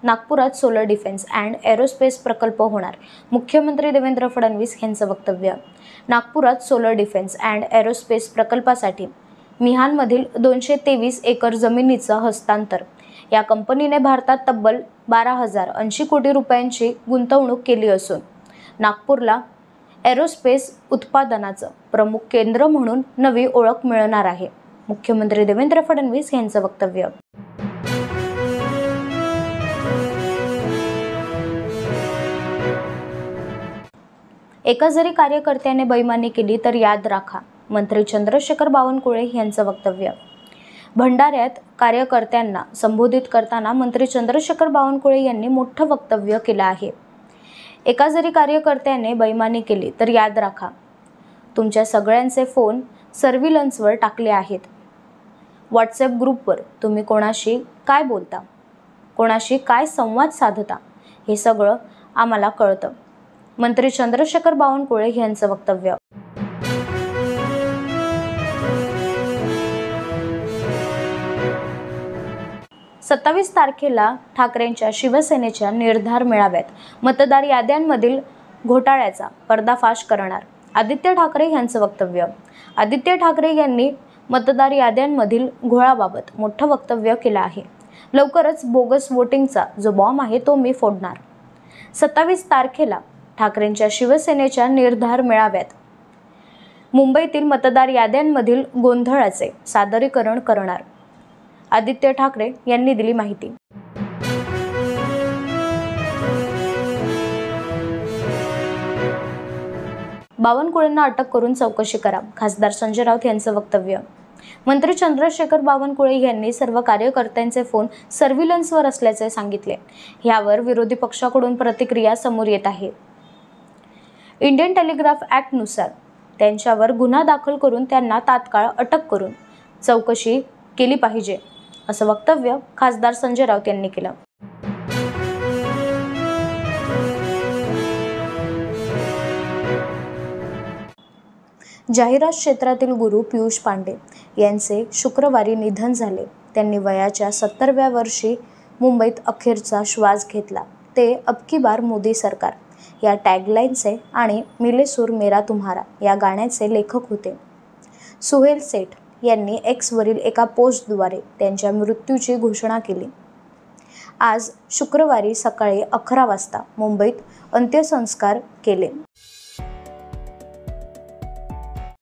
नागपुरात solar defence and aerospace प्रकल्प होणार. मुख्यमंत्री देवेंद्र फडणवीस यांचं वक्तव्य. नागपुरात सोलर डिफेन्स अँड एरोस्पेस प्रकल्पासाठी मिहानमधील 223 एकर जमिनीचं हस्तांतर. या कंपनीने भारतात तब्बल 12,080 कोटी रुपयांची गुंतवणूक केली असून नागपूरला एरोस्पेस उत्पादनाचं प्रमुख केंद्र म्हणून नवी ओळख मिळणार आहे. मुख्यमंत्री देवेंद्र फडणवीस यांचं वक्तव्य. एका जरी कार्यकर्त्याने बेईमानी केली तर याद राखा. मंत्री चंद्रशेखर बावनकुळे यांचं वक्तव्य. भंडाऱ्यात कार्यकर्त्यांना संबोधित करताना मंत्री चंद्रशेखर बावनकुळे यांनी मोठं वक्तव्य केलं आहे. एका जरी कार्यकर्त्याने बेईमानी केली तर याद राखा, तुमच्या सगळ्यांचे फोन सर्व्हिलन्सवर टाकले आहेत. व्हॉट्सॲप ग्रुपवर तुम्ही कोणाशी काय बोलता, कोणाशी काय संवाद साधता, हे सगळं आम्हाला कळतं. मंत्री चंद्रशेखर बावनकुळे यांचं वक्तव्य. सत्तावीस तारखेला ठाकरेंच्या शिवसेनेच्या निर्धार मेळाव्यात मतदार याद्यांमधील घोटाळ्याचा पर्दाफाश करणार. आदित्य ठाकरे यांचं वक्तव्य. आदित्य ठाकरे यांनी मतदार याद्यांमधील घोळाबाबत मोठं वक्तव्य केलं आहे. लवकरच बोगस वोटिंगचा जो बॉम्ब आहे तो मी फोडणार. 27 तारखेला ठाकरेंच्या शिवसेनेच्या निर्धार मेळाव्यात मुंबईतील मतदार याद्यांमधील गोंधळाचे सादरीकरण करणार. आदित्य ठाकरे यांनी दिली माहिती. बावनकुळेंना अटक करून चौकशी करा. खासदार संजय राऊत यांचं वक्तव्य. मंत्री चंद्रशेखर बावनकुळे यांनी सर्व कार्यकर्त्यांचे फोन सर्व्हिलन्सवर असल्याचे सांगितले. यावर विरोधी पक्षाकडून प्रतिक्रिया समोर येत आहे. इंडियन टेलिग्राफ ॲक्टनुसार त्यांच्यावर गुन्हा दाखल करून त्यांना तात्काळ अटक करून चौकशी केली पाहिजे, असं वक्तव्य खासदार संजय राऊत यांनी केलं. जाहिरात क्षेत्रातील गुरु पियुष पांडे यांचे शुक्रवारी निधन झाले. त्यांनी वयाच्या 70व्या वर्षी मुंबईत अखेरचा श्वास घेतला. ते अब की बार मोदी सरकार या टॅगलाईनचे आणि मिले सूर मेरा तुम्हारा या गाण्याचे लेखक होते. सुहेल सेठ यांनी एक्सवरील एका पोस्टद्वारे त्यांच्या मृत्यूची घोषणा केली. आज शुक्रवारी सकाळी 11 वाजता मुंबईत अंत्यसंस्कार केले.